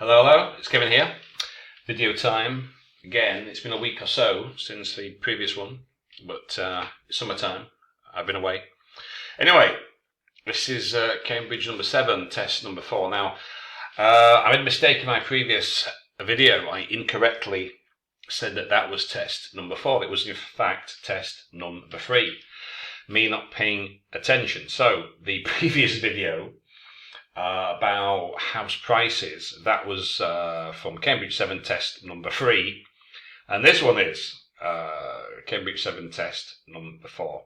Hello, it's Kevin here. Video time. Again, it's been a week or so since the previous one, but it's summertime. I've been away. Anyway, this is Cambridge number 7, test number 4. Now, I made a mistake in my previous video. I incorrectly said that was test number 4. It was in fact test number 3. Me not paying attention. So, the previous video about house prices, that was from Cambridge 7 test number 3, and this one is Cambridge 7 test number 4.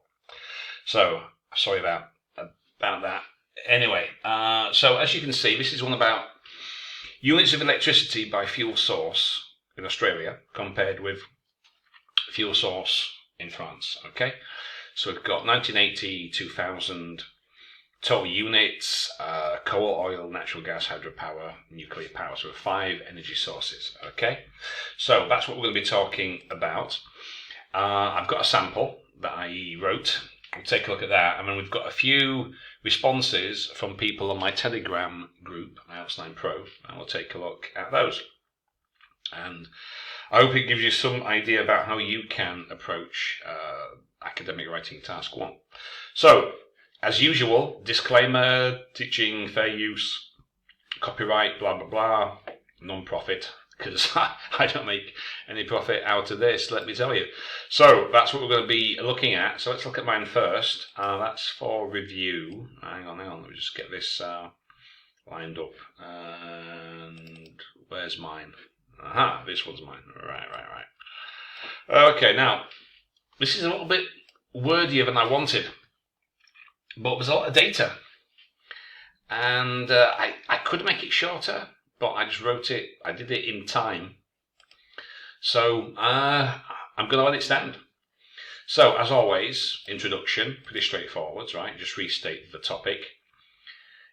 So sorry about that. Anyway, so as you can see, this is one about units of electricity by fuel source in Australia compared with fuel source in France. Okay, so we've got 1980, 2000 total units, coal, oil, natural gas, hydropower, nuclear power. So 5 energy sources. Okay, so that's what we're going to be talking about. I've got a sample that I wrote. We'll take a look at that. And then we've got a few responses from people on my Telegram group, IELTS 9 Pro, and we'll take a look at those. And I hope it gives you some idea about how you can approach academic writing task 1. So, as usual, disclaimer, teaching fair use, copyright, blah, blah, blah, non-profit, because I don't make any profit out of this, let me tell you. So that's what we're going to be looking at. So let's look at mine first. That's for review. Hang on, let me just get this lined up. And where's mine? Aha, this one's mine. Right. Okay, now, this is a little bit wordier than I wanted. But there's a lot of data, and I could make it shorter, but I just wrote it, I did it in time. So I'm going to let it stand. So as always, introduction, pretty straightforward, right? Just restate the topic.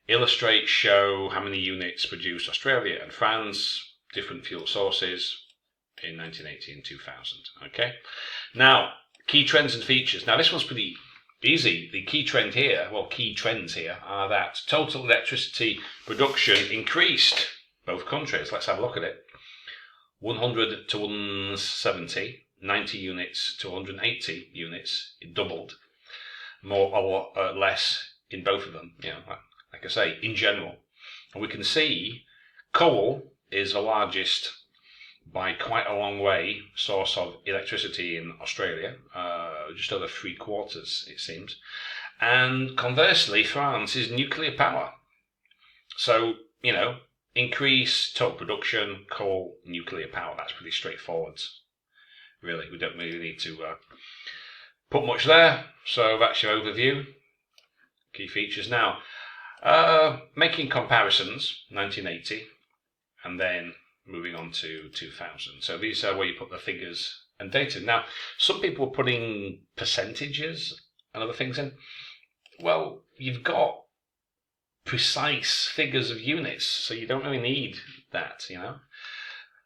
Illustrate, show how many units produced Australia and France, different fuel sources in 1980 and 2000. Okay. Now, key trends and features. Now this one's pretty easy. The key trends here are that total electricity production increased both countries. Let's have a look at it. 100 to 170, 90 units to 180 units. It doubled, more or less in both of them. Like I say, in general. And we can see coal is the largest by quite a long way source of electricity in Australia, just over 3/4 it seems. And conversely, France is nuclear power. So, increase total production, coal, nuclear power. That's pretty straightforward. Really, we don't really need to put much there. So that's your overview. Key features. Now, making comparisons, 1980, and then moving on to 2000. So these are where you put the figures and data. Now, some people are putting percentages and other things in. Well, you've got precise figures of units, so you don't really need that,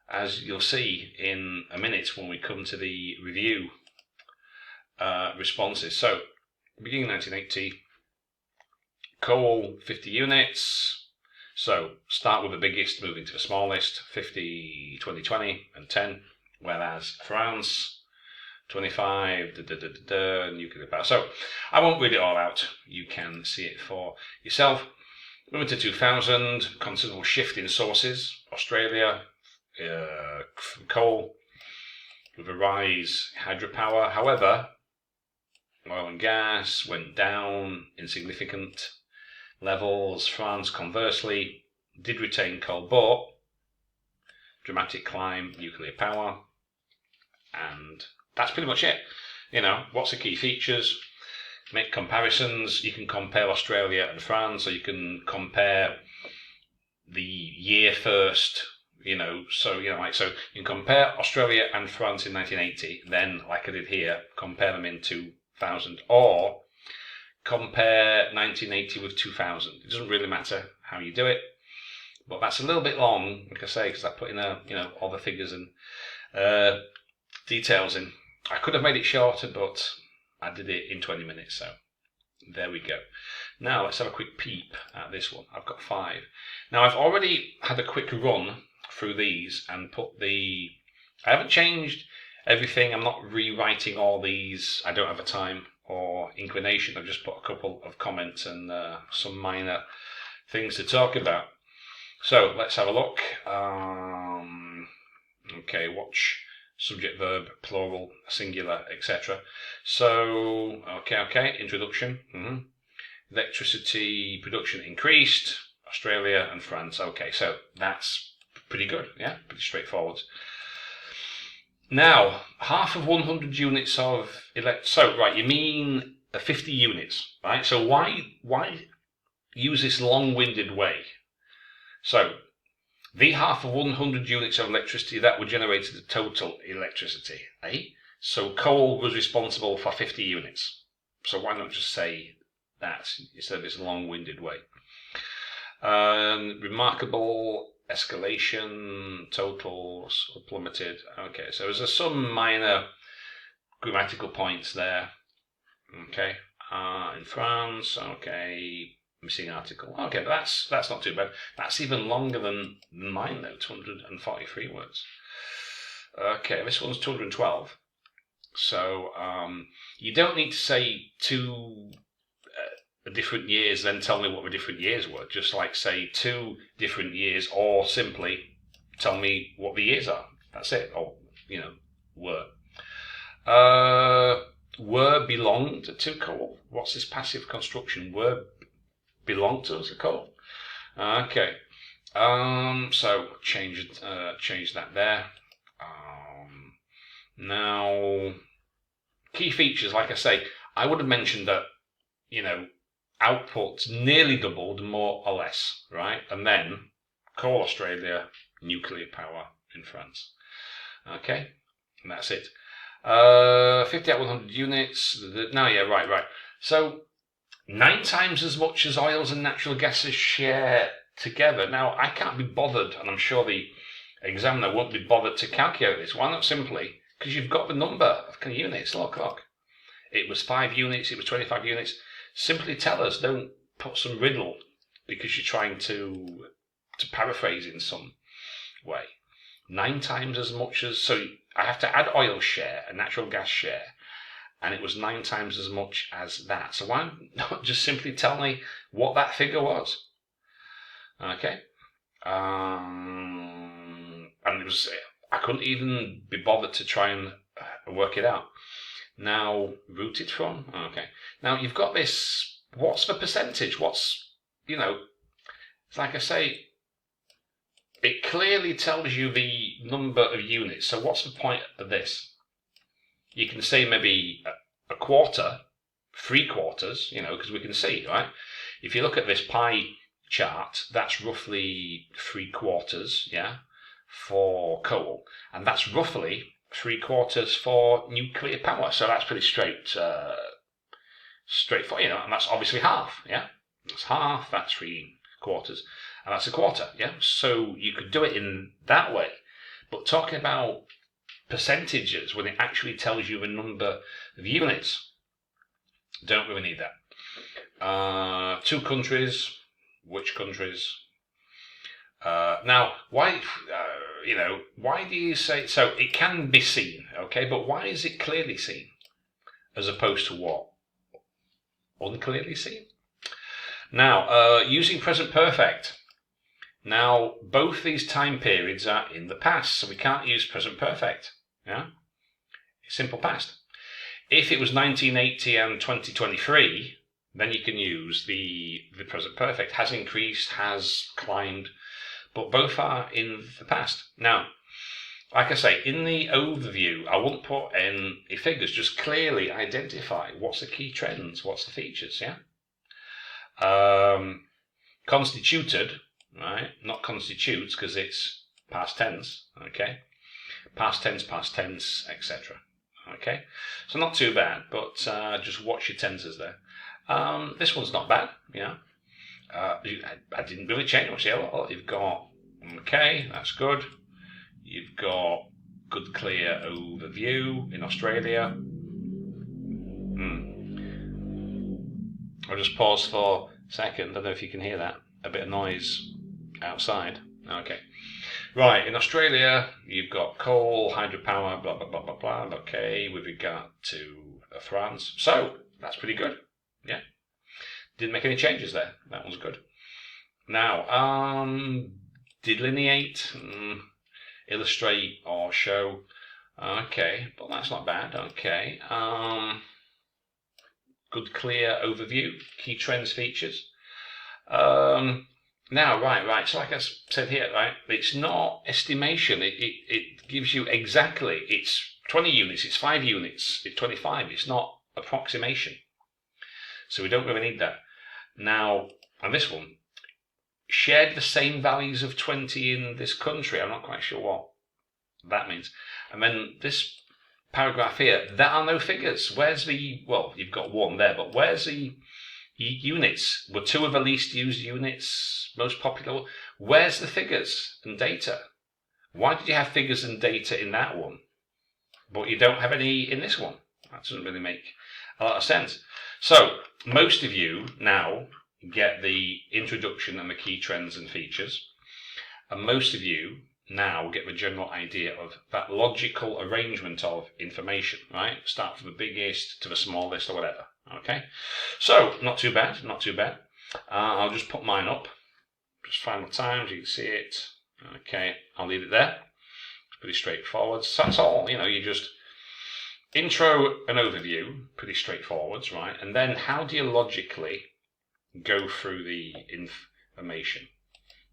as you'll see in a minute when we come to the review responses. So, beginning 1980, coal 50 units. So start with the biggest, moving to the smallest, 50, 20, 20, and 10, whereas France, 25, nuclear power. So I won't read it all out. You can see it for yourself. Moving to 2000, considerable shift in sources. Australia, coal, with a rise in hydropower. However, oil and gas went down in significant levels. France, conversely, did retain coal, but dramatic climb, nuclear power, and that's pretty much it. What's the key features? Make comparisons. You can compare Australia and France, or you can compare the year first. So you can compare Australia and France in 1980. Then, like I did here, compare them in 2000, or compare 1980 with 2000. It doesn't really matter how you do it, but that's a little bit long, like I say, because I put in all the figures and details in. I could have made it shorter, but I did it in 20 minutes, so there we go. Now let's have a quick peep at this one. I've got 5. Now I've already had a quick run through these and I haven't changed everything. I'm not rewriting all these. I don't have a time or inclination. I've just put a couple of comments and some minor things to talk about. So let's have a look. Okay, watch, subject, verb, plural, singular, etc. So, okay, introduction. Electricity production increased, Australia and France. Okay, so that's pretty good, yeah, pretty straightforward. Now, half of 100 units of so right, you mean 50 units, right? So why use this long-winded way? So the half of 100 units of electricity that were generated the total electricity, eh? So coal was responsible for 50 units. So why not just say that instead of this long-winded way? Remarkable escalation, totals plummeted. Okay, so there's some minor grammatical points there. Okay, in France. Okay, missing article. Okay, but that's not too bad. That's even longer than mine though, 243 words. Okay, this one's 212. So you don't need to say 2 different years, then tell me what the different years were. Just like say 2 different years, or simply tell me what the years are. That's it. Or were. Were belonged to coal. What's this passive construction? Were belonged to as a coal. Okay. So change that there. Now, key features. Like I say, I would have mentioned that output's nearly doubled, more or less, right? And then coal Australia, nuclear power in France. Okay, and that's it. 50 out 100 units. No, yeah, right. So 9 times as much as oils and natural gases share together. Now, I can't be bothered, and I'm sure the examiner won't be bothered to calculate this. Why not simply? Because you've got the number of units. Look. It was 5 units, it was 25 units. Simply tell us, don't put some riddle because you're trying to paraphrase in some way. 9 times as much as, so I have to add oil share and natural gas share, and it was 9 times as much as that. So why not just simply tell me what that figure was? Okay. And it was, I couldn't even be bothered to try and work it out. Now, rooted from? Okay. Now, you've got this, what's the percentage? What's, it's like I say, it clearly tells you the number of units. So what's the point of this? You can say maybe a quarter, 3/4, because we can see, right? If you look at this pie chart, that's roughly 3/4, yeah, for coal. And that's roughly 3/4 for nuclear power. So that's pretty straightforward, and that's obviously half, yeah? That's half, that's 3/4, and that's a quarter, yeah? So you could do it in that way, but talking about percentages when it actually tells you the number of units, don't really need that. 2 countries, which countries? Now, why do you say, so it can be seen, okay, but why is it clearly seen as opposed to what? Unclearly seen? Now, using present perfect. Now, both these time periods are in the past, so we can't use present perfect, yeah? It's simple past. If it was 1980 and 2023, then you can use the present perfect. Has increased, has climbed, but both are in the past. Now, like I say, in the overview, I won't put any figures, just clearly identify what's the key trends, what's the features, yeah? Constituted, right? Not constitutes, because it's past tense, okay? Past tense, etc. Okay? So not too bad, but just watch your tenses there. This one's not bad, yeah? I didn't really change much. You've got, okay, that's good. You've got good, clear overview in Australia. I'll just pause for a second. I don't know if you can hear that. A bit of noise outside. Okay. Right, in Australia, you've got coal, hydropower, blah, blah, blah, blah, blah. Okay, with regard to France. So, that's pretty good. Yeah. Didn't make any changes there. That one's good. Now, delineate, illustrate, or show. Okay, but that's not bad. Okay. Good, clear overview, key trends, features. Now, right. So like I said here, right, it's not estimation. It gives you exactly, it's 20 units, it's 5 units, it's 25. It's not approximation. So we don't really need that. Now, on this one, shared the same values of 20 in this country. I'm not quite sure what that means. And then this paragraph here, there are no figures. Where's the, well, you've got one there, but where's the units? Were 2 of the least used units most popular? Where's the figures and data? Why did you have figures and data in that one, but you don't have any in this one? That doesn't really make a lot of sense. So most of you now get the introduction and the key trends and features, and most of you now get the general idea of that logical arrangement of information, right? Start from the biggest to the smallest or whatever, okay? So, not too bad, not too bad. I'll just put mine up, just final times, you can see it. Okay, I'll leave it there. It's pretty straightforward. So that's all, you just intro and overview, pretty straightforward, right? And then how do you logically go through the information?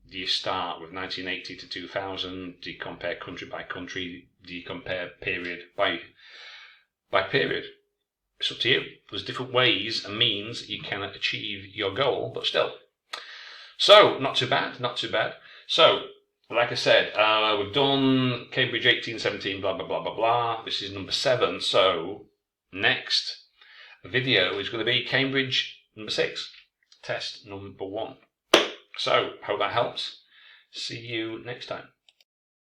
Do you start with 1980 to 2000? Do you compare country by country? Do you compare period by period? It's up to you. There's different ways and means you can achieve your goal, but still. So, not too bad, not too bad. So, like I said, we've done Cambridge 1817, blah, blah, blah, blah, blah. This is number 7. So, next video is going to be Cambridge number 6, test number 1. So, hope that helps. See you next time.